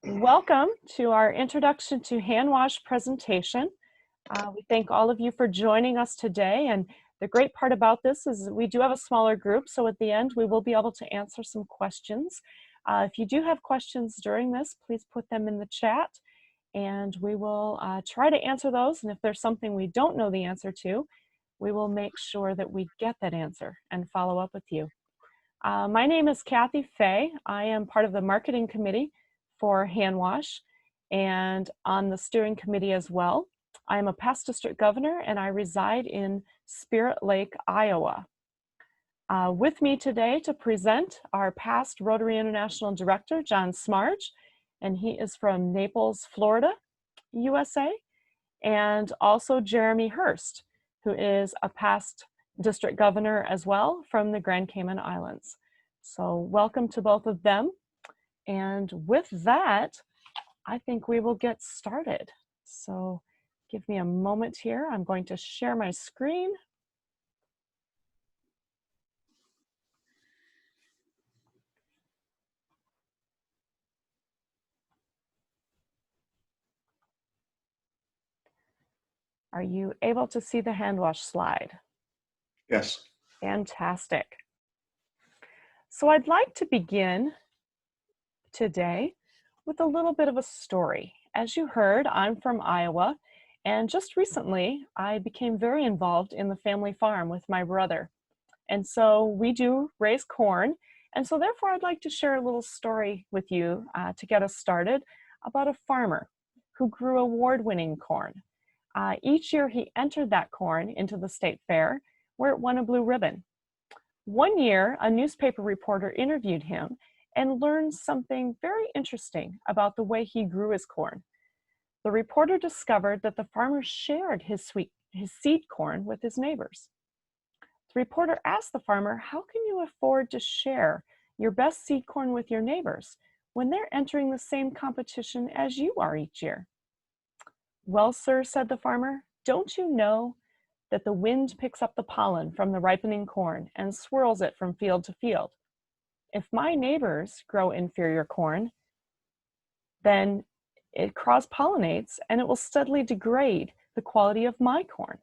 Welcome to our Introduction to Hand Wash presentation. We thank all of you for joining us today, and the great part about this is we do have a smaller group, so at the end we will be able to answer some questions. If you do have questions during this, please put them in the chat, and we will try to answer those, and if there's something we don't know the answer to, we will make sure that we get that answer and follow up with you. My name is Kathy Fahy. I am part of the marketing committee for HANWASH and on the steering committee as well. I am a past district governor and I reside in Spirit Lake, Iowa. With me today to present our past Rotary International Director, John Smarge, and he is from Naples, Florida, USA, and also Jeremy Hurst, who is a past district governor as well from the Grand Cayman Islands. So welcome to both of them. And with that, I think we will get started. So give me a moment here. I'm going to share my screen. Are you able to see the hand wash slide? Yes. Fantastic. So I'd like to begin today with a little bit of a story. As you heard, I'm from Iowa, and just recently I became very involved in the family farm with my brother. And so we do raise corn, and so therefore I'd like to share a little story with you to get us started about a farmer who grew award-winning corn. Each year he entered that corn into the state fair where it won a blue ribbon. One year, a newspaper reporter interviewed him and learned something very interesting about the way he grew his corn. The reporter discovered that the farmer shared his seed corn with his neighbors. The reporter asked the farmer, how can you afford to share your best seed corn with your neighbors when they're entering the same competition as you are each year? Well, sir, said the farmer, don't you know that the wind picks up the pollen from the ripening corn and swirls it from field to field? If my neighbors grow inferior corn, then it cross-pollinates and it will steadily degrade the quality of my corn.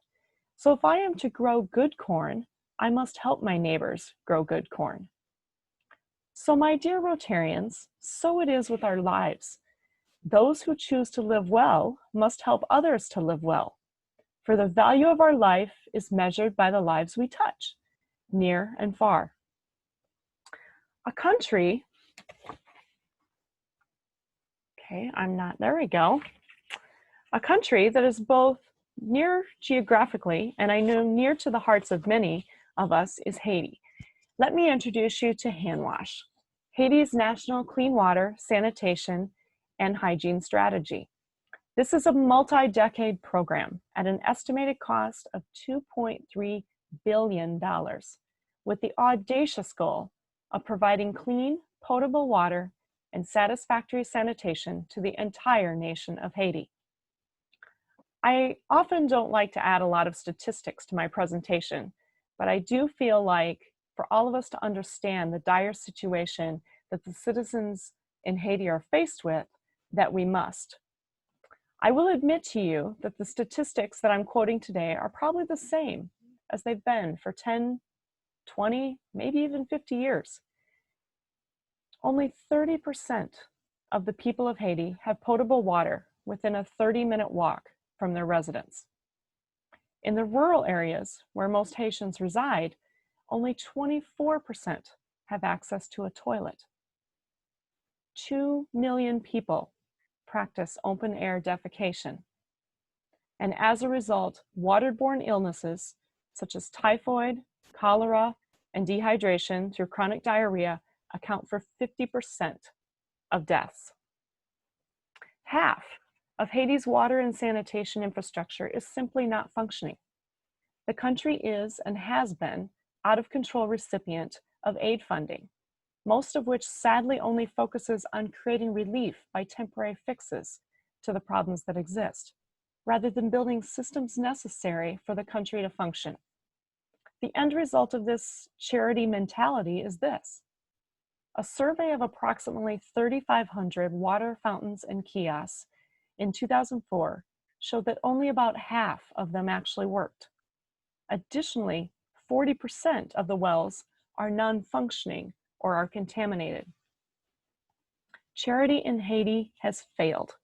So if I am to grow good corn, I must help my neighbors grow good corn. So my dear Rotarians, so it is with our lives. Those who choose to live well must help others to live well. For the value of our life is measured by the lives we touch, near and far. A country, there we go. A country that is both near geographically, and I know near to the hearts of many of us, is Haiti. Let me introduce you to HANWASH, Haiti's national clean water, sanitation, and hygiene strategy. This is a multi-decade program at an estimated cost of $2.3 billion, with the audacious goal of providing clean, potable water and satisfactory sanitation to the entire nation of Haiti. I often don't like to add a lot of statistics to my presentation, but I do feel like for all of us to understand the dire situation that the citizens in Haiti are faced with, that we must. I will admit to you that the statistics that I'm quoting today are probably the same as they've been for 10, 20, maybe even 50 years. Only 30% of the people of Haiti have potable water within a 30-minute walk from their residence. In the rural areas where most Haitians reside, only 24% have access to a toilet. 2 million people practice open-air defecation. And as a result, waterborne illnesses such as typhoid, cholera, and dehydration through chronic diarrhea account for 50% of deaths. Half of Haiti's water and sanitation infrastructure is simply not functioning. The country is and has been out-of-control recipient of aid funding, most of which sadly only focuses on creating relief by temporary fixes to the problems that exist, rather than building systems necessary for the country to function. The end result of this charity mentality is this: A survey of approximately 3,500 water fountains and kiosks in 2004 showed that only about half of them actually worked. Additionally, 40% of the wells are non-functioning or are contaminated. Charity in Haiti has failed.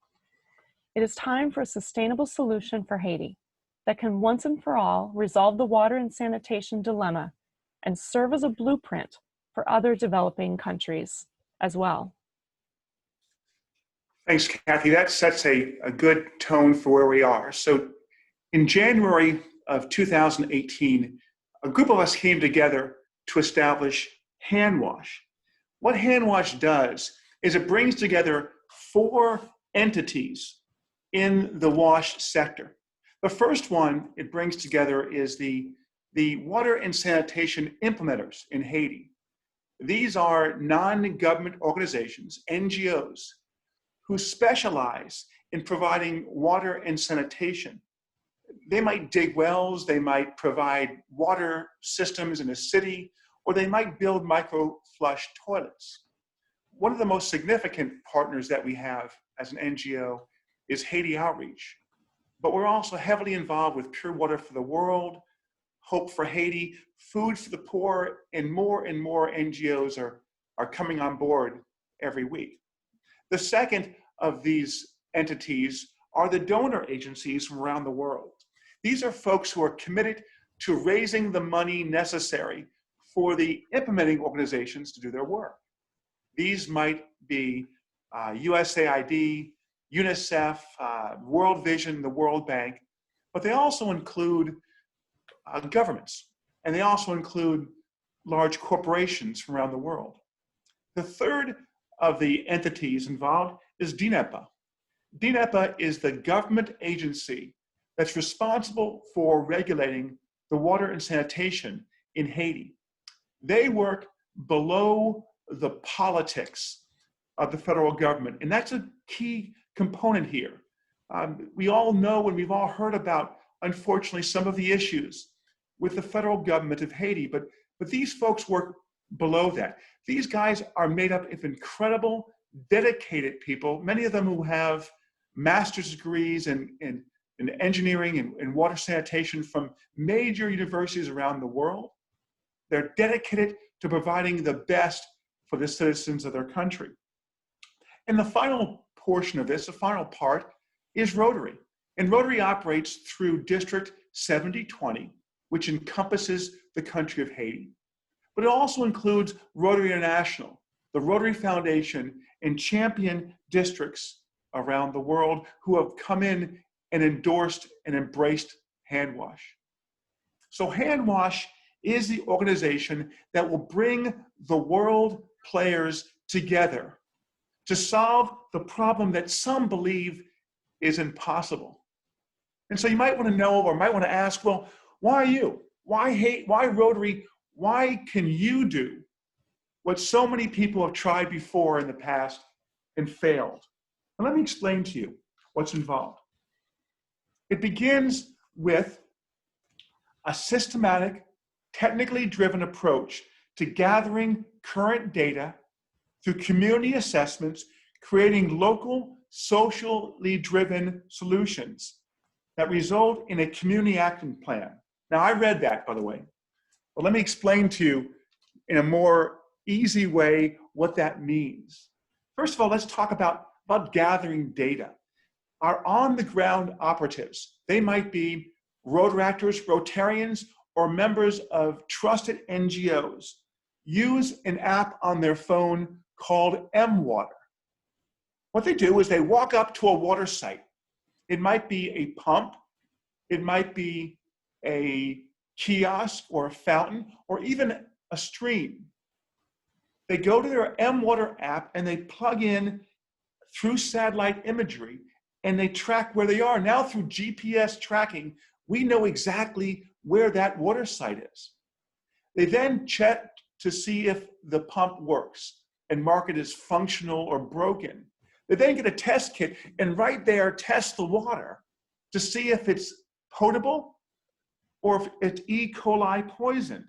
It is time for a sustainable solution for Haiti that can once and for all resolve the water and sanitation dilemma and serve as a blueprint for other developing countries as well. Thanks, Kathy. That sets a good tone for where we are. So in January of 2018, a group of us came together to establish HANWASH. What HANWASH does is it brings together 4 entities in the WASH sector. The first one it brings together is the water and sanitation implementers in Haiti. These are non-government organizations, NGOs, who specialize in providing water and sanitation. They might dig wells, they might provide water systems in a city, or they might build micro-flush toilets. One of the most significant partners that we have as an NGO is Haiti Outreach. But we're also heavily involved with Pure Water for the World, Hope for Haiti, Food for the Poor, and more NGOs are coming on board every week. The second of these entities are the donor agencies from around the world. These are folks who are committed to raising the money necessary for the implementing organizations to do their work. These might be USAID, UNICEF, World Vision, the World Bank, but they also include governments, and they also include large corporations from around the world. The third of the entities involved is DINEPA. DINEPA is the government agency that's responsible for regulating the water and sanitation in Haiti. They work below the politics of the federal government, and that's a key component here. We all know and we've all heard about, unfortunately, some of the issues with the federal government of Haiti, but these folks work below that. These guys are made up of incredible, dedicated people, many of them who have master's degrees in engineering and water sanitation from major universities around the world. They're dedicated to providing the best for the citizens of their country. And the final portion of this, the final part, is Rotary. And Rotary operates through District 7020, which encompasses the country of Haiti. But it also includes Rotary International, the Rotary Foundation, and champion districts around the world who have come in and endorsed and embraced HANWASH. So HANWASH is the organization that will bring the world players together to solve the problem that some believe is impossible. And so you might want to know, or might want to ask, well, why you? Why Rotary? Why can you do what so many people have tried before in the past and failed? And let me explain to you what's involved. It begins with a systematic, technically driven approach to gathering current data through community assessments, creating local, socially driven solutions that result in a community action plan. Now, I read that, by the way, but let me explain to you in a more easy way what that means. First of all, let's talk about gathering data. Our on-the-ground operatives, they might be Rotaractors, Rotarians, or members of trusted NGOs, use an app on their phone called M-Water. What they do is they walk up to a water site. It might be a pump, it might be a kiosk or a fountain, or even a stream. They go to their M-Water app and they plug in through satellite imagery and they track where they are. Now through GPS tracking, we know exactly where that water site is. They then check to see if the pump works and mark it as functional or broken. They then get a test kit and right there test the water to see if it's potable or if it's E. coli poison.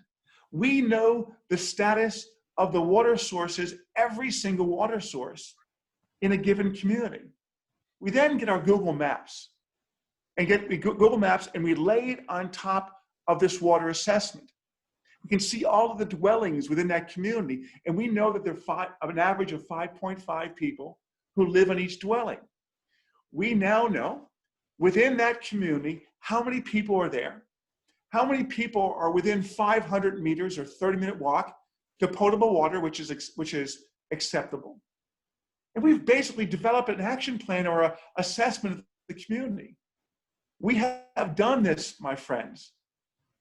We know the status of the water sources, every single water source in a given community. We then get our Google Maps and we lay it on top of this water assessment. We can see all of the dwellings within that community, and we know that there are an average of 5.5 people who live in each dwelling. We now know within that community how many people are there, how many people are within 500 meters or 30-minute walk to potable water, which is acceptable. And we've basically developed an action plan or an assessment of the community. We have done this, my friends,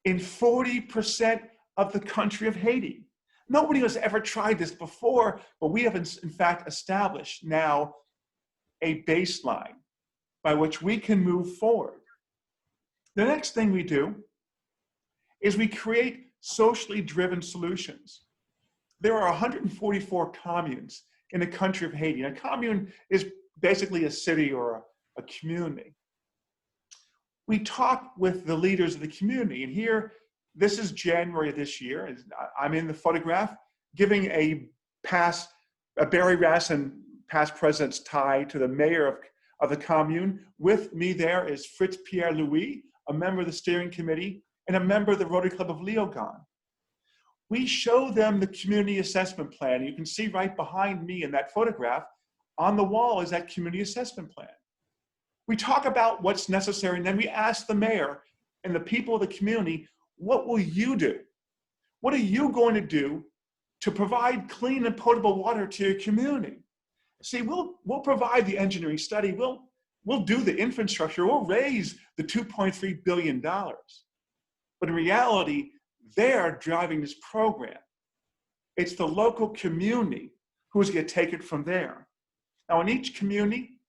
in 40% of the country of Haiti. Nobody has ever tried this before, but we have in fact established now a baseline by which we can move forward. The next thing we do is we create socially driven solutions. There are 144 communes in the country of Haiti. And a commune is basically a city or a community. We talk with the leaders of the community, and here, this is January of this year. I'm in the photograph giving a Barry Rassin past president's tie to the mayor of the commune. With me there is Fritz Pierre Louis, a member of the steering committee and a member of the Rotary Club of Léogâne. We show them the community assessment plan. You can see right behind me in that photograph, on the wall is that community assessment plan. We talk about what's necessary, and then we ask the mayor and the people of the community, what will you do? What are you going to do to provide clean and potable water to your community? See, we'll provide the engineering study, we'll do the infrastructure, we'll raise the $2.3 billion. But in reality, they're driving this program. It's the local community who's going to take it from there. Now, in each community,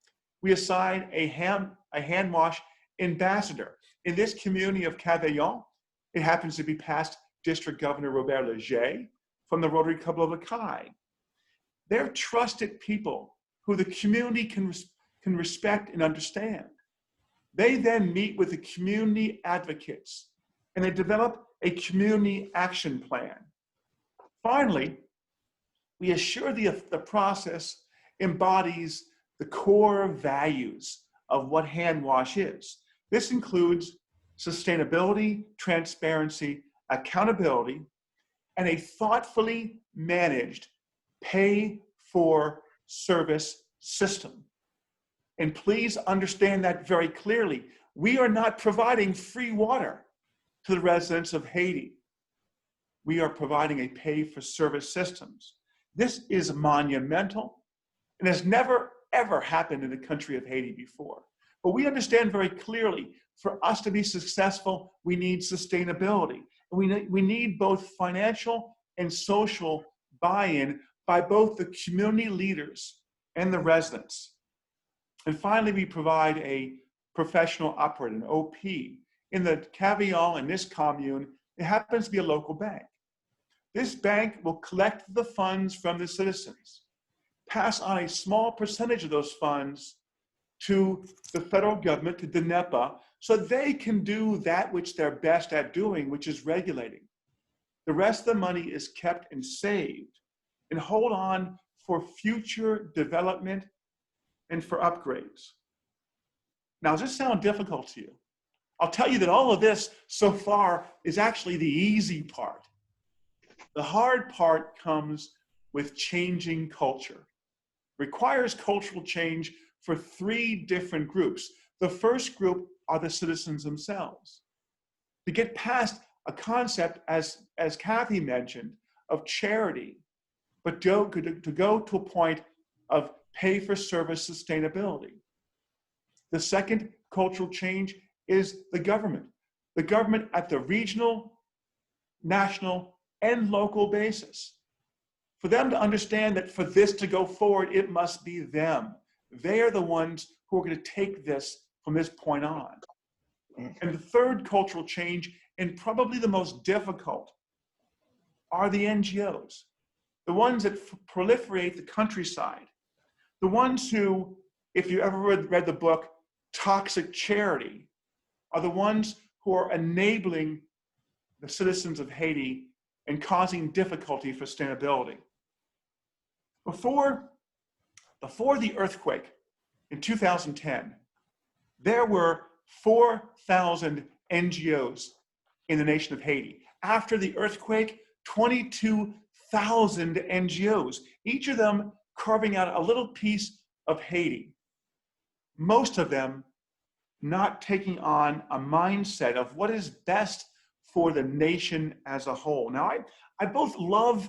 we assign a hand wash ambassador. In this community of Cavaillon, it happens to be past District Governor Robert Leger from the Rotary Club of Fahy. They're trusted people who the community can respect and understand. They then meet with the community advocates and they develop a community action plan. Finally, we assure the process embodies the core values of what HANWASH is. This includes sustainability, transparency, accountability, and a thoughtfully managed pay-for-service system. And please understand that very clearly. We are not providing free water to the residents of Haiti. We are providing a pay-for-service systems. This is monumental and has never, ever happened in the country of Haiti before. But we understand very clearly, for us to be successful, we need sustainability. We need both financial and social buy-in by both the community leaders and the residents. And finally, we provide a professional operator, an OP. In the Cavaillon, in this commune, it happens to be a local bank. This bank will collect the funds from the citizens, pass on a small percentage of those funds to the federal government, to DNEPA, so they can do that which they're best at doing, which is regulating. The rest of the money is kept and saved and hold on for future development and for upgrades. Now, does this sound difficult to you? I'll tell you that all of this so far is actually the easy part. The hard part comes with changing culture. Requires cultural change for 3 different groups. The first group are the citizens themselves. To get past a concept, as Kathy mentioned, of charity, but to go to a point of pay-for-service sustainability. The second cultural change is the government. The government at the regional, national, and local basis. For them to understand that for this to go forward, it must be them. They are the ones who are going to take this from this point on. And the third cultural change, and probably the most difficult, are the NGOs. The ones that proliferate the countryside. The ones who, if you ever read the book, Toxic Charity, are the ones who are enabling the citizens of Haiti and causing difficulty for sustainability. Before the earthquake in 2010, there were 4,000 NGOs in the nation of Haiti. After the earthquake, 22,000 NGOs, each of them carving out a little piece of Haiti. Most of them not taking on a mindset of what is best for the nation as a whole. Now, I both love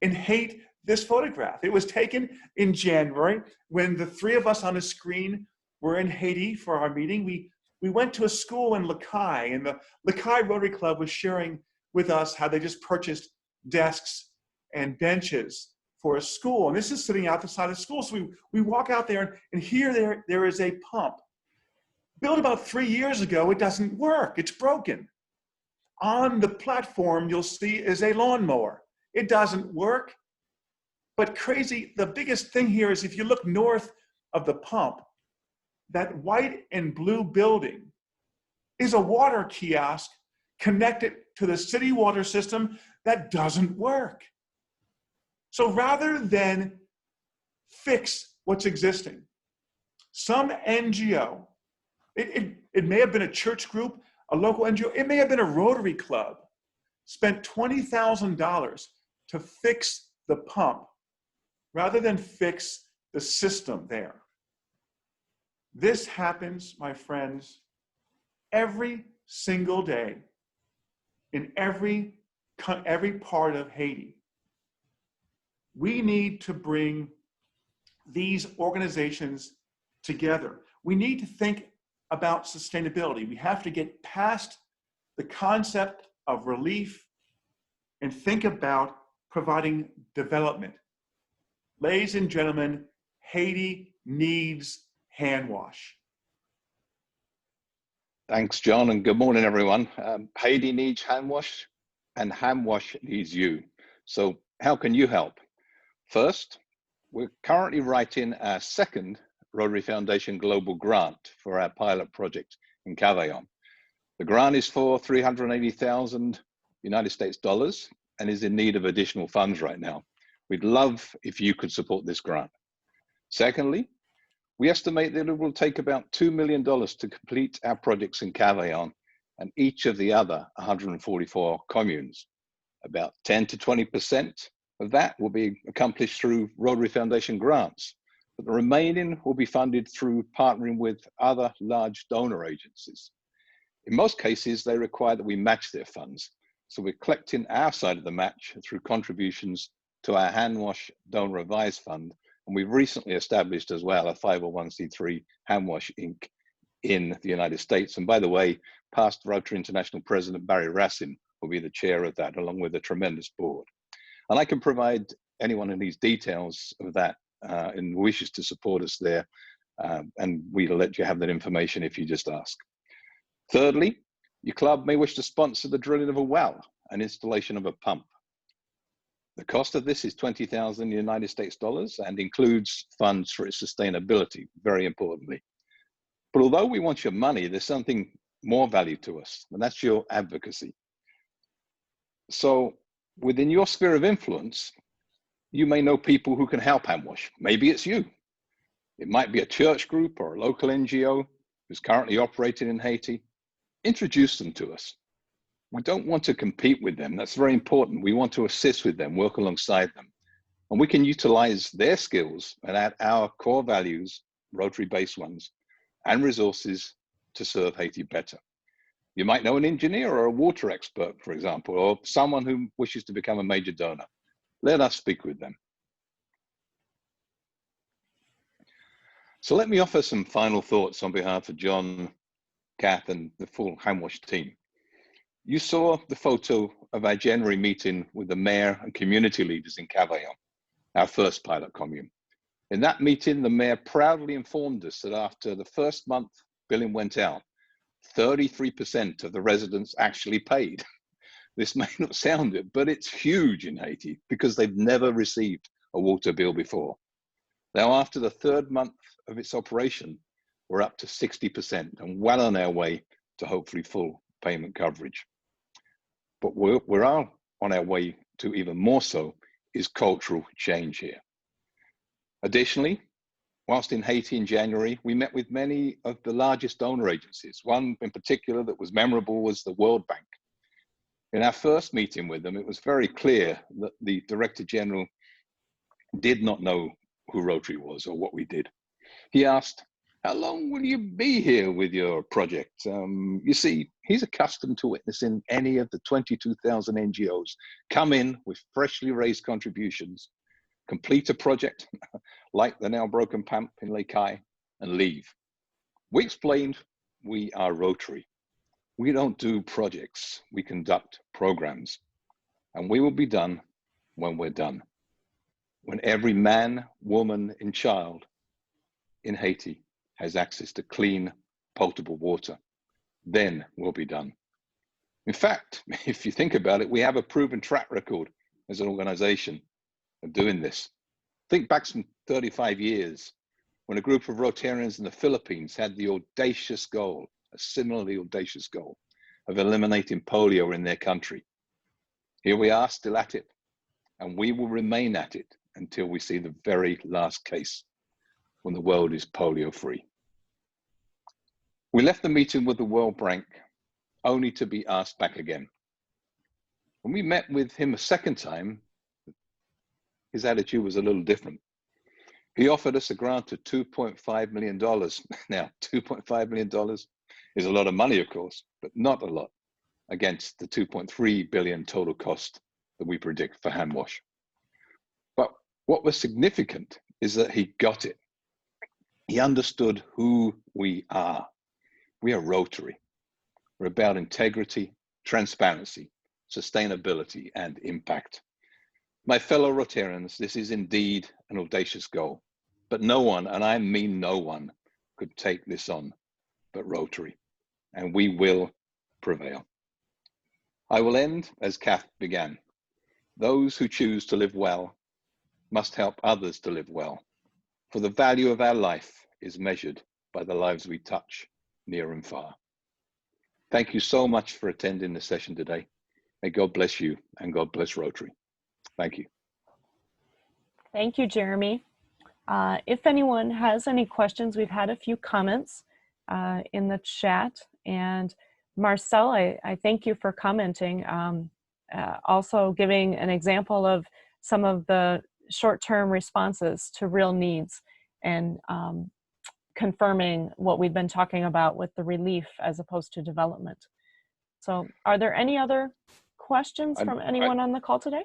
and hate this photograph. It was taken in January when the three of us on the screen were in Haiti for our meeting. We went to a school in Lacaille, and the Lacaille Rotary Club was sharing with us how they just purchased desks and benches for a school. And this is sitting out the side of the school. So we walk out there, and here there is a pump. Built about 3 years ago, it doesn't work, it's broken. On the platform, you'll see is a lawnmower. It doesn't work. But crazy, the biggest thing here is if you look north of the pump, that white and blue building is a water kiosk connected to the city water system that doesn't work. So rather than fix what's existing, some NGO, it may have been a church group, a local NGO, it may have been a Rotary Club, spent $20,000 to fix the pump rather than fix the system there. This happens, my friends, every single day in every part of Haiti. We need to bring these organizations together. We need to think about sustainability. We have to get past the concept of relief and think about providing development. Ladies and gentlemen, Haiti needs HANWASH. Thanks, John, and good morning, everyone. Haiti needs HANWASH, and HANWASH needs you. So how can you help? First, we're currently writing our second Rotary Foundation Global Grant for our pilot project in Cavaillon. The grant is for $380,000 United States dollars and is in need of additional funds right now. We'd love if you could support this grant. Secondly, we estimate that it will take about $2 million to complete our projects in Cavaillon and each of the other 144 communes. About 10 to 20% of that will be accomplished through Rotary Foundation grants, but the remaining will be funded through partnering with other large donor agencies. In most cases, they require that we match their funds, so we're collecting our side of the match through contributions to our HANWASH Donor Advise Fund, and we've recently established as well a 501c3 HANWASH Inc. in the United States. And by the way, past Rotary International President Barry Racine will be the chair of that, along with a tremendous board. And I can provide anyone in these details of that and wishes to support us there, and we'll let you have that information if you just ask. Thirdly, your club may wish to sponsor the drilling of a well and installation of a pump. The cost of this is $20,000 United States dollars and includes funds for its sustainability, very importantly. But although we want your money, there's something more value to us, and that's your advocacy. So within your sphere of influence, you may know people who can help HANWASH. Maybe it's you. It might be a church group or a local NGO who's currently operating in Haiti. Introduce them to us. We don't want to compete with them. That's very important. We want to assist with them, work alongside them. And we can utilize their skills and add our core values, Rotary-based ones, and resources to serve Haiti better. You might know an engineer or a water expert, for example, or someone who wishes to become a major donor. Let us speak with them. So let me offer some final thoughts on behalf of John, Kath, and the full HANWASH team. You saw the photo of our January meeting with the mayor and community leaders in Cavaillon, our first pilot commune. In that meeting, the mayor proudly informed us that after the first month billing went out, 33% of the residents actually paid. This may not sound it, but it's huge in Haiti because they've never received a water bill before. Now, after the third month of its operation, we're up to 60% and well on our way to hopefully full payment coverage. But we are on our way to even more so is cultural change here. Additionally, whilst in Haiti in January, we met with many of the largest donor agencies. One in particular that was memorable was the World Bank. In our first meeting with them, it was very clear that the Director General did not know who Rotary was or what we did. He asked, "How long will you be here with your project?" You see, he's accustomed to witnessing any of the 22,000 NGOs come in with freshly raised contributions, complete a project like the now broken pump in Lake Hai, and leave. We explained we are Rotary. We don't do projects, we conduct programs, and we will be done when we're done. When every man, woman, and child in Haiti has access to clean, potable water, then we'll be done. In fact, if you think about it, we have a proven track record as an organization of doing this. Think back some 35 years when a group of Rotarians in the Philippines had the audacious goal, a similarly audacious goal, of eliminating polio in their country. Here we are, still at it, and we will remain at it until we see the very last case when the world is polio free. We left the meeting with the World Bank only to be asked back again. When we met with him a second time, his attitude was a little different. He offered us a grant of $2.5 million. Now, $2.5 million is a lot of money, of course, but not a lot against the 2.3 billion total cost that we predict for HANWASH. But what was significant is that he got it. He understood who we are. We are Rotary. We're about integrity, transparency, sustainability, and impact. My fellow Rotarians, this is indeed an audacious goal, but no one, and I mean no one, could take this on but Rotary, and we will prevail. I will end as Kath began. Those who choose to live well must help others to live well, for the value of our life is measured by the lives we touch near and far. Thank you so much for attending the session today. May God bless you and God bless Rotary. Thank you. Thank you, Jeremy. If anyone has any questions, we've had a few comments in the chat. And Marcel, I thank you for commenting. Also giving an example of some of the short-term responses to real needs and confirming what we've been talking about with the relief as opposed to development. So are there any other questions from anyone on the call today?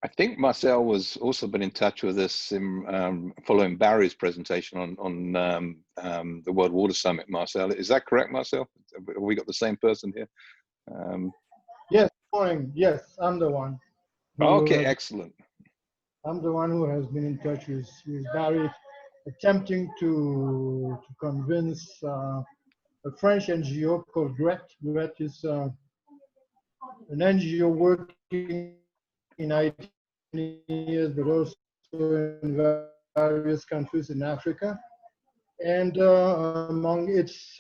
I think Marcel was also been in touch with us in following Barry's presentation on the World Water Summit. Marcel, is that correct, Marcel? Have we got the same person here? Yes, morning. Yes, I'm the one. Okay, excellent. I'm the one who has been in touch with Barry, attempting to convince a French NGO called GRET. GRET is an NGO working in IT years, but also in various countries in Africa. And among its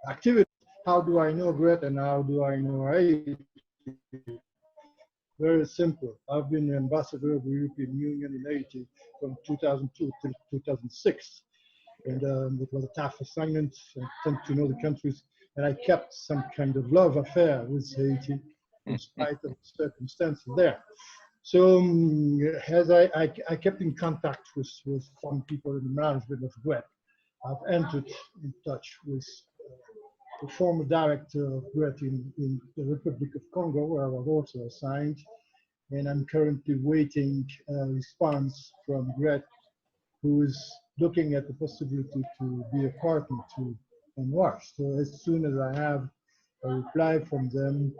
activities, how do I know GRET and how do I know Haiti? Very simple. I've been ambassador of the European Union in Haiti from 2002 to 2006. And it was a tough assignment. I tend to know the countries. And I kept some kind of love affair with Haiti in spite of the circumstances there. So as I kept in contact with some people in the management of GRET, I've entered in touch with the former director of GRET in the Republic of Congo, where I was also assigned. And I'm currently waiting a response from GRET, who is looking at the possibility to be a partner to HANWASH. So as soon as I have a reply from them,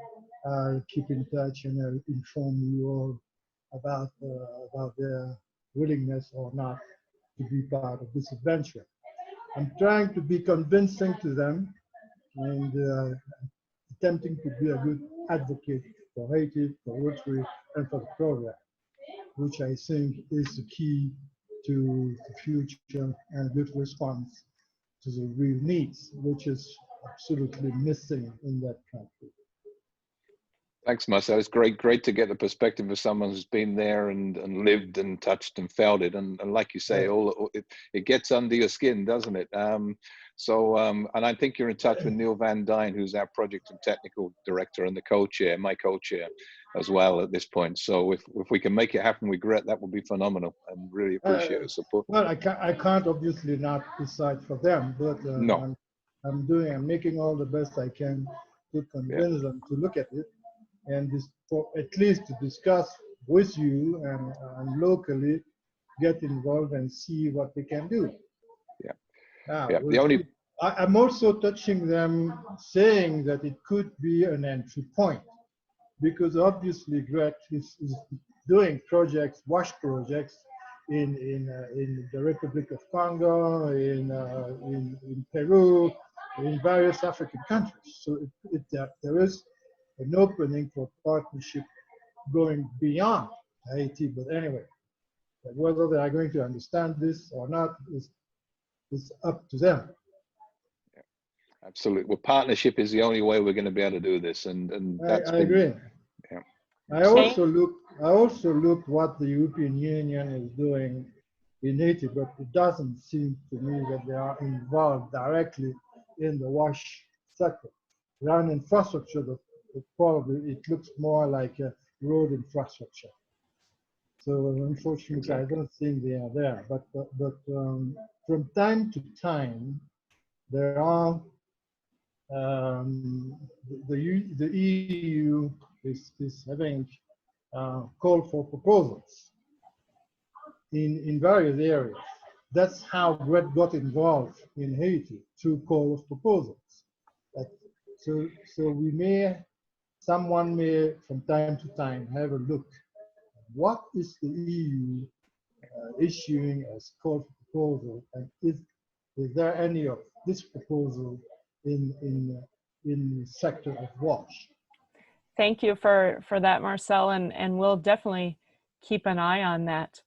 I'll keep in touch and I'll inform you all about their willingness or not to be part of this adventure. I'm trying to be convincing to them and attempting to be a good advocate for Haiti, for Rotary, and for the program, which I think is the key to the future and good response to the real needs, which is absolutely missing in that country. Thanks, Marcel. It's great to get the perspective of someone who's been there and lived and touched and felt it. And like you say, it gets under your skin, doesn't it? And I think you're in touch with Neil Van Dyne, who's our project and technical director and the co-chair, my co-chair as well at this point. So if we can make it happen with Gret, that would be phenomenal, and really appreciate the support. Well, I can't obviously not decide for them, but No. I'm making all the best I can to convince them to look at it, and for at least to discuss with you and locally get involved and see what they can do. I'm also touching them, saying that it could be an entry point, because obviously Gret is doing projects, WASH projects, in the Republic of Congo, in Peru, in various African countries. So there is an opening for partnership going beyond Haiti. But anyway, whether they are going to understand this or not is up to them. Absolutely. Well, partnership is the only way we're going to be able to do this, and that's I agree. Yeah. I also looked what the European Union is doing in Haiti, but it doesn't seem to me that they are involved directly in the WASH sector. They are an infrastructure, but it looks more like a road infrastructure. So unfortunately, I don't think they are there. But from time to time, there are the EU is having call for proposals in various areas. That's how Gret got involved in Haiti, through call of proposals. So someone may from time to time have a look. What is the EU issuing as call for proposal, and is there any of this proposal in the sector of WASH? Thank you for that, Marcel, and we'll definitely keep an eye on that.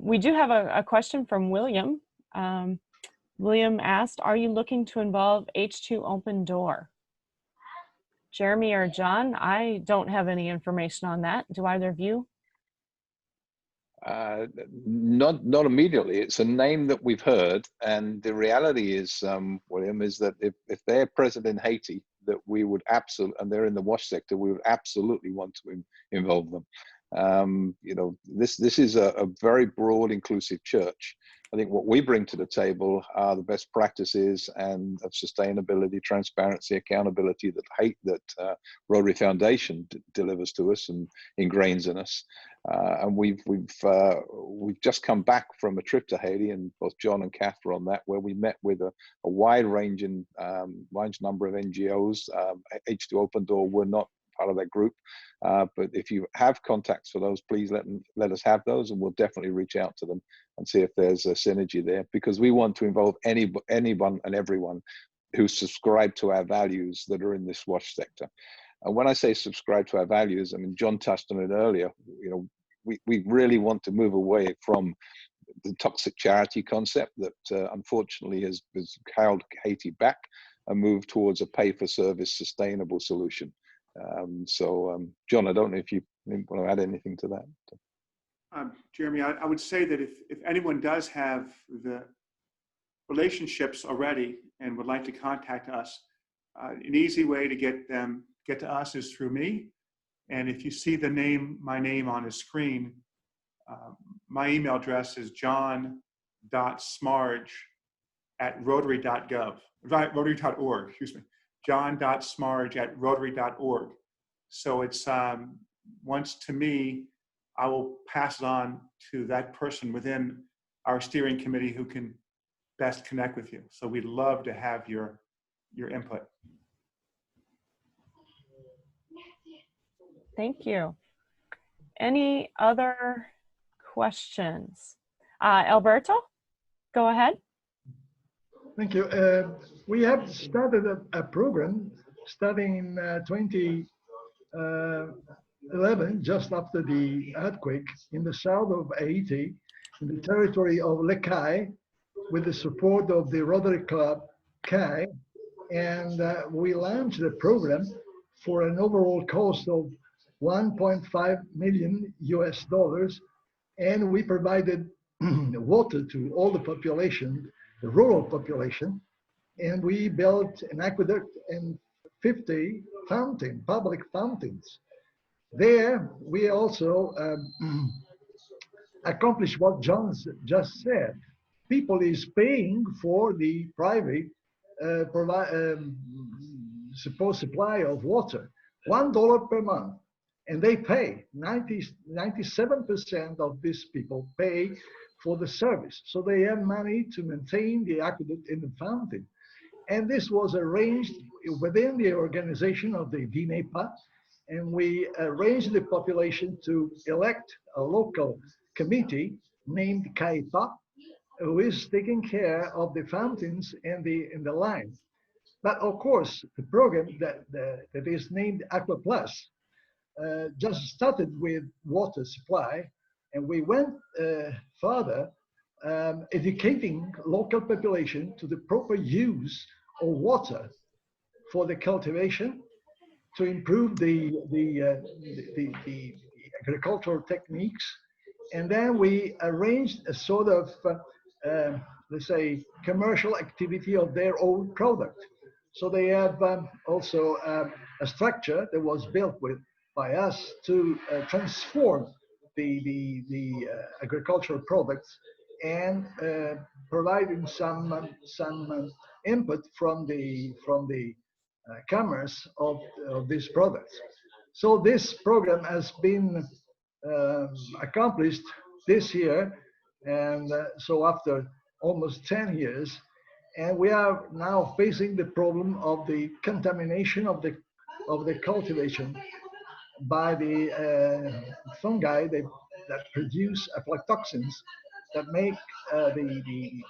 We do have a question from William. William asked, are you looking to involve H2 Open Door? Jeremy or John, I don't have any information on that. Do either of you? Not immediately. It's a name that we've heard, and the reality is, William, is that if they're present in Haiti, that we would absolutely, and they're in the WASH sector, we would absolutely want to involve them. You know, this is a very broad, inclusive church. I think what we bring to the table are the best practices and of sustainability, transparency, accountability that Rotary Foundation delivers to us and ingrains in us. And we've just come back from a trip to Haiti, and both John and Kath were on that, where we met with a wide ranging number of NGOs. H2 Open Door were not part of that group, but if you have contacts for those, please let us have those, and we'll definitely reach out to them and see if there's a synergy there, because we want to involve anyone and everyone who subscribe to our values that are in this WASH sector. And when I say subscribe to our values, I mean, John touched on it earlier. You know, we really want to move away from the toxic charity concept that unfortunately has held Haiti back, and move towards a pay-for-service sustainable solution. John, I don't know if you want to add anything to that. Jeremy, I would say that if anyone does have the relationships already and would like to contact us, an easy way to get to us is through me. And if you see my name on the screen, my email address is john.smarge@rotary.gov, rotary.org, excuse me, john.smarge@rotary.org. So it's once to me, I will pass it on to that person within our steering committee who can best connect with you. So we'd love to have your input. Thank you. Any other questions? Alberto, go ahead. Thank you. We have started a program starting in 2011, just after the earthquake in the south of Haiti, in the territory of Lekai, with the support of the Rotary Club Kai. And we launched the program for an overall cost of 1.5 million US dollars. And we provided water to all the population, the rural population. And we built an aqueduct and 50 public fountains. There, we also accomplished what John just said. People is paying for the private supposed supply of water, $1 per month. And they pay, 97% of these people pay for the service. So they have money to maintain the aqueduct and the fountain. And this was arranged within the organization of the DNEPA, and we arranged the population to elect a local committee named CAEPA, who is taking care of the fountains and the line. But of course, the program that is named Aqua Plus just started with water supply, and we went further, educating local population to the proper use of water for the cultivation, to improve the agricultural techniques. And then we arranged a sort of, let's say, commercial activity of their own product. So they have also a structure that was built by us to transform the agricultural products and providing some input from the commerce of these products. So this program has been accomplished this year, and so after almost 10 years, and we are now facing the problem of the contamination of the cultivation by the fungi that produce aflatoxins that make the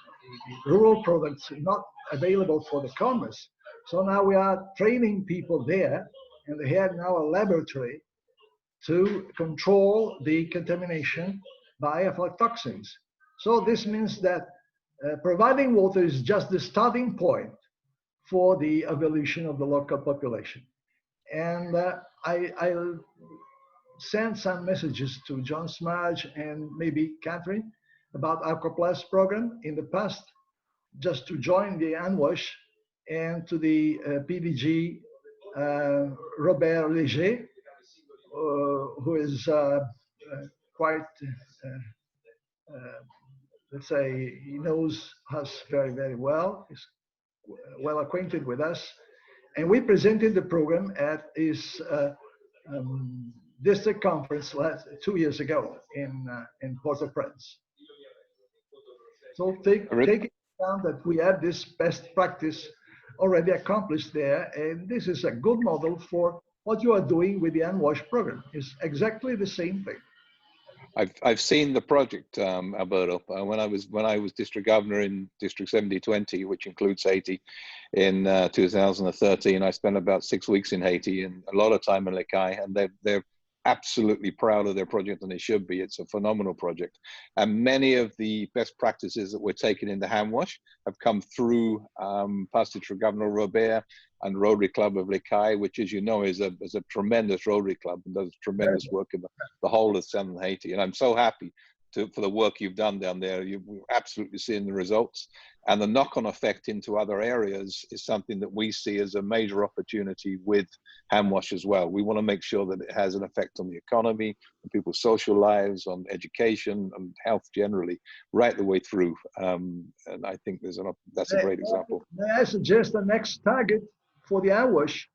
rural products not available for the commerce. So now we are training people there, and they have now a laboratory to control the contamination by aflatoxins. So this means that providing water is just the starting point for the evolution of the local population. And I'll send some messages to John Smarge and maybe Catherine about Aqua Plus program in the past, just to join the HANWASH, and to the PDG Robert Léger, who is quite, let's say, he knows us very, very well. He's well acquainted with us. And we presented the program at his district conference 2 years ago in Port-au-Prince. So take into account that we have this best practice already accomplished there, and this is a good model for what you are doing with the HANWASH program. It's exactly the same thing. I've seen the project, Alberto. When I was district governor in District 7020, which includes Haiti, in 2013, I spent about 6 weeks in Haiti and a lot of time in Les Cayes, and they're absolutely proud of their project, and they should be. It's a phenomenal project. And many of the best practices that we're taking into HANWASH have come through past District Governor Robert and Rotary Club of Les Cayes, which, as you know, is a tremendous Rotary Club and does tremendous work in the whole of Southern Haiti. And I'm so happy for the work you've done down there. We're absolutely seeing the results. And the knock-on effect into other areas is something that we see as a major opportunity with HANWASH as well. We want to make sure that it has an effect on the economy, on people's social lives, on education and health generally, right the way through. And I think that's a great example. May I suggest the next target for the HANWASH?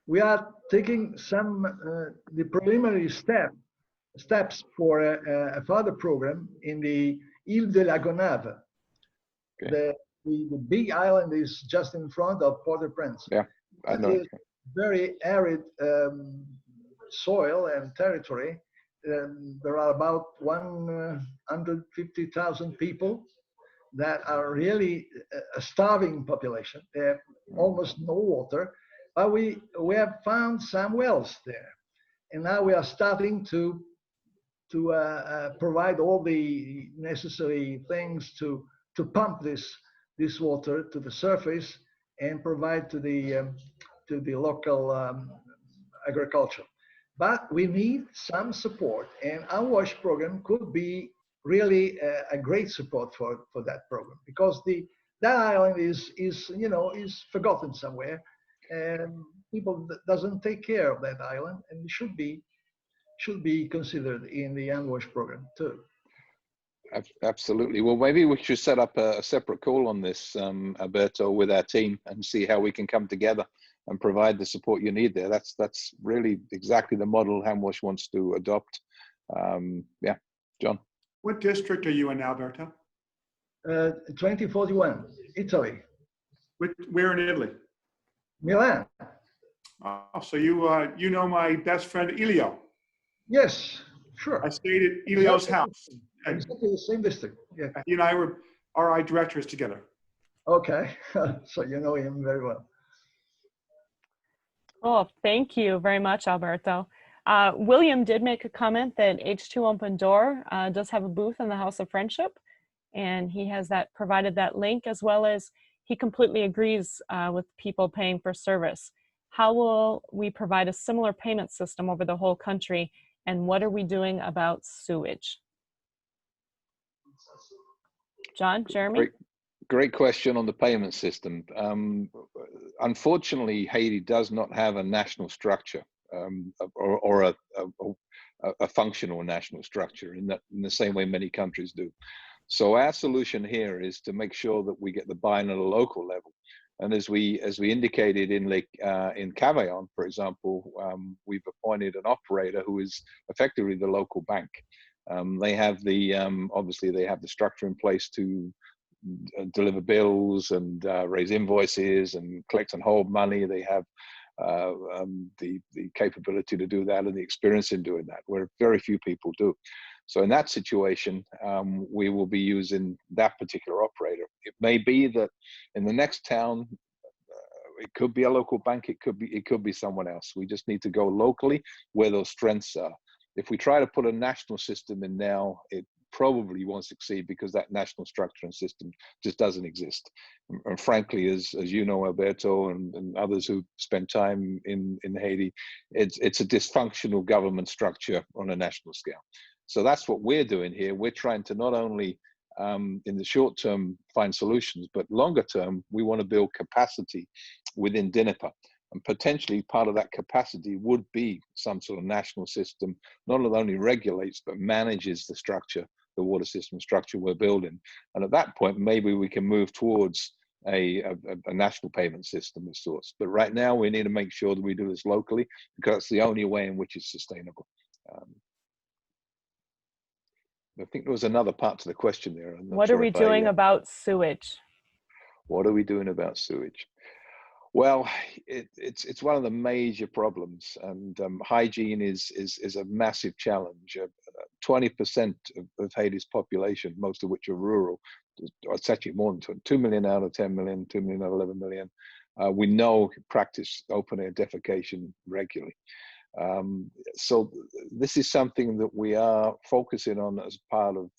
We are taking the preliminary steps for a further program in the Ile de la Gonave. Okay. The big island is just in front of Port-au-Prince. Yeah, I know. It is very arid soil and territory. There are about 150,000 people that are really a starving population. They have almost no water, but we have found some wells there. And now we are starting to provide all the necessary things to pump this water to the surface and provide to the local agriculture. But we need some support, and HANWASH program could be really a great support for that program, because that island is forgotten somewhere, and people doesn't take care of that island, and it should be considered in the HANWASH program too. Absolutely. Well, maybe we should set up a separate call on this, Alberto, with our team and see how we can come together and provide the support you need there. That's really exactly the model HANWASH wants to adopt. Yeah, John. What district are you in, Alberto? 2041, Italy. Where in Italy? Milan. Oh, so you know my best friend Elio. Yes, sure. I stayed at Elio's house. Exactly the same district. Yeah. He and I were RI directors together. Okay, so you know him very well. Oh, thank you very much, Alberto. William did make a comment that H2 Open Door does have a booth in the House of Friendship, and he has provided that link, as well as he completely agrees with people paying for service. How will we provide a similar payment system over the whole country, and what are we doing about sewage? John, Jeremy? Great question on the payment system. Unfortunately, Haiti does not have a national structure or a functional national structure in the same way many countries do. So our solution here is to make sure that we get the buy-in at a local level. And as we indicated in Cavaillon, for example, we've appointed an operator who is effectively the local bank. They have obviously they have the structure in place to deliver bills and raise invoices and collect and hold money. They have the capability to do that and the experience in doing that, where very few people do. So in that situation, we will be using that particular operator. It may be that in the next town, it could be a local bank, it could be someone else. We just need to go locally where those strengths are. If we try to put a national system in now, it probably won't succeed, because that national structure and system just doesn't exist. And frankly, as you know, Alberto, and others who spend time in Haiti, it's a dysfunctional government structure on a national scale. So that's what we're doing here. We're trying to not only in the short term find solutions, but longer term, we want to build capacity within DNIPA. And potentially part of that capacity would be some sort of national system, not only regulates, but manages the structure, the water system structure we're building. And at that point, maybe we can move towards a national payment system of sorts. But right now, we need to make sure that we do this locally, because it's the only way in which it's sustainable. I think there was another part to the question there. What are we doing about sewage? What are we doing about sewage? Well, it's one of the major problems, and hygiene is a massive challenge. 20% of Haiti's population, most of which are rural, it's actually more than 2 million out of 10 million, 2 million out of 11 million. We know practice open air defecation regularly. So this is something that we are focusing on as part of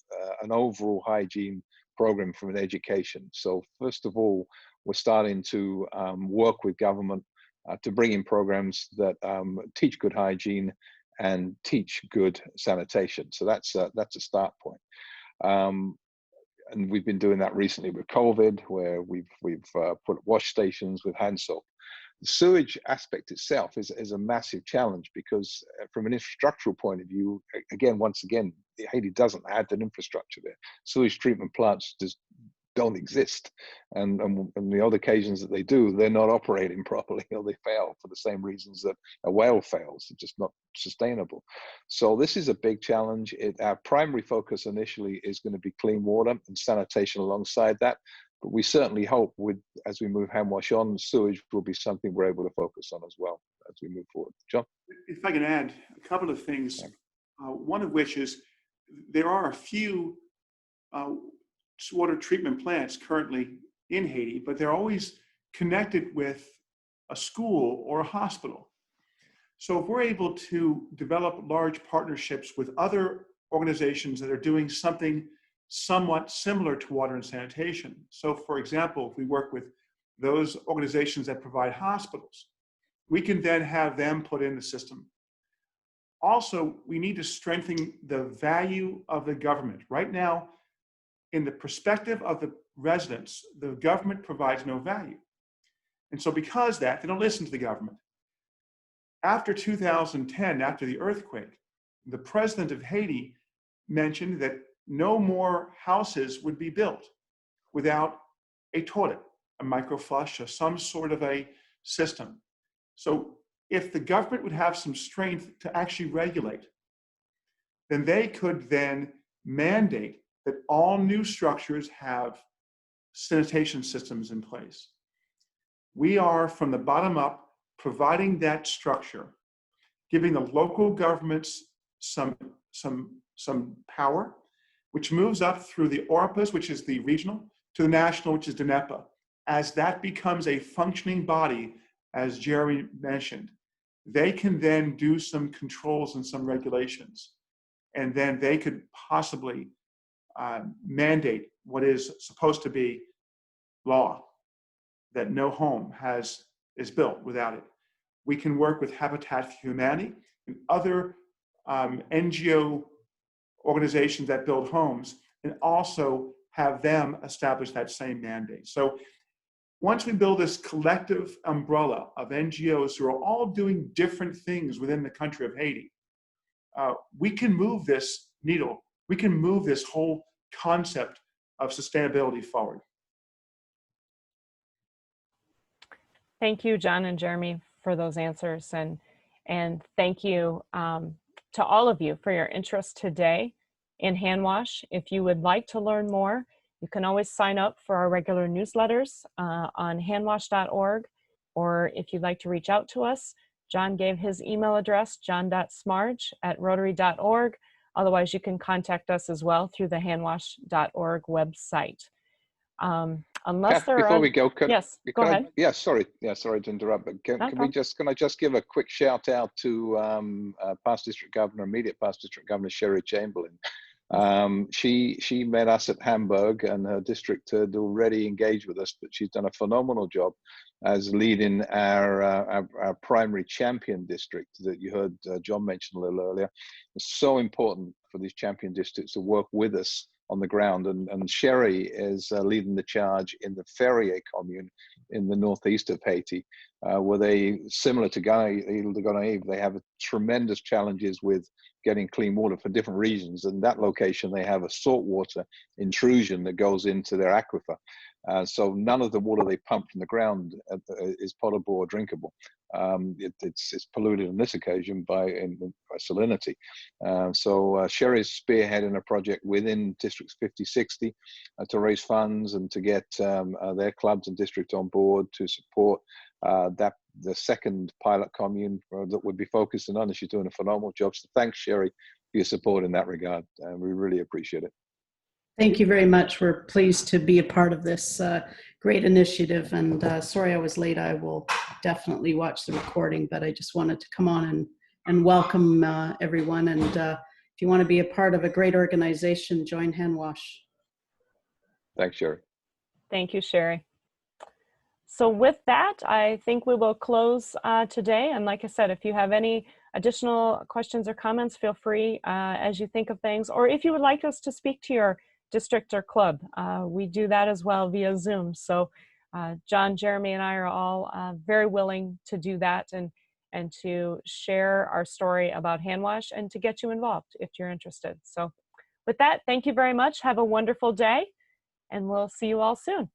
an overall hygiene program from an education. So first of all, we're starting to work with government to bring in programs that teach good hygiene and teach good sanitation. So that's a start point. And we've been doing that recently with COVID, where we've put wash stations with hand soap. The sewage aspect itself is a massive challenge, because from an infrastructural point of view, once again, Haiti doesn't have that infrastructure there. Sewage treatment plants just don't exist, and the other occasions that they do, they're not operating properly, or they fail for the same reasons that a well fails. It's just not sustainable. So this is a big challenge. Our primary focus initially is going to be clean water and sanitation alongside that, but we certainly hope as we move HANWASH on, sewage will be something we're able to focus on as well as we move forward. John? If I can add a couple of things, one of which is there are a few water treatment plants currently in Haiti, but they're always connected with a school or a hospital. So if we're able to develop large partnerships with other organizations that are doing something somewhat similar to water and sanitation. So for example, if we work with those organizations that provide hospitals, we can then have them put in the system. Also, we need to strengthen the value of the government. Right now, in the perspective of the residents, the government provides no value. And so because of that, they don't listen to the government. After 2010, after the earthquake, the president of Haiti mentioned that no more houses would be built without a toilet, a microflush, or some sort of a system. So if the government would have some strength to actually regulate, then they could then mandate that all new structures have sanitation systems in place. We are, from the bottom up, providing that structure, giving the local governments some power, which moves up through the ORPAs, which is the regional, to the national, which is DNEPA. As that becomes a functioning body, as Jeremy mentioned, they can then do some controls and some regulations. And then they could possibly mandate what is supposed to be law, that no home is built without it. We can work with Habitat for Humanity and other NGO organizations that build homes, and also have them establish that same mandate. So once we build this collective umbrella of NGOs who are all doing different things within the country of Haiti, we can move this needle. We can move this whole concept of sustainability forward. Thank you, John and Jeremy, for those answers. And thank you to all of you for your interest today in HANWASH. If you would like to learn more, you can always sign up for our regular newsletters on hanwash.org, or if you'd like to reach out to us, John gave his email address, john.smarge@rotary.org. Otherwise, you can contact us as well through the hanwash.org website. Unless there before are, we go, yes, go ahead. Yeah, sorry to interrupt, but can I just give a quick shout out to past district governor, immediate past district governor Sherry Chamberlain. She met us at Hamburg, and her district had already engaged with us, but she's done a phenomenal job as leading our primary champion district that you heard John mention a little earlier. It's so important for these champion districts to work with us on the ground, and Sherry is leading the charge in the Ferrier commune in the northeast of Haiti, where they, similar to Gonaive, they have tremendous challenges with getting clean water for different reasons. And that location, they have a saltwater intrusion that goes into their aquifer. So none of the water they pump from the ground is potable or drinkable. It's polluted on this occasion by salinity. So Sherry's spearheading a project within districts 50-60 to raise funds and to get their clubs and districts on board to support the second pilot commune that would be focusing on, and she's doing a phenomenal job. So thanks, Sherry, for your support in that regard. We really appreciate it. Thank you very much. We're pleased to be a part of this great initiative. And sorry I was late. I will definitely watch the recording, but I just wanted to come on and welcome everyone. And if you want to be a part of a great organization, join HANWASH. Thanks, Sherry. Thank you, Sherry. So with that, I think we will close today. And like I said, if you have any additional questions or comments, feel free as you think of things, or if you would like us to speak to your district or club, we do that as well via Zoom. So John, Jeremy, and I are all very willing to do that and to share our story about HANWASH and to get you involved if you're interested. So with that, thank you very much. Have a wonderful day, and we'll see you all soon.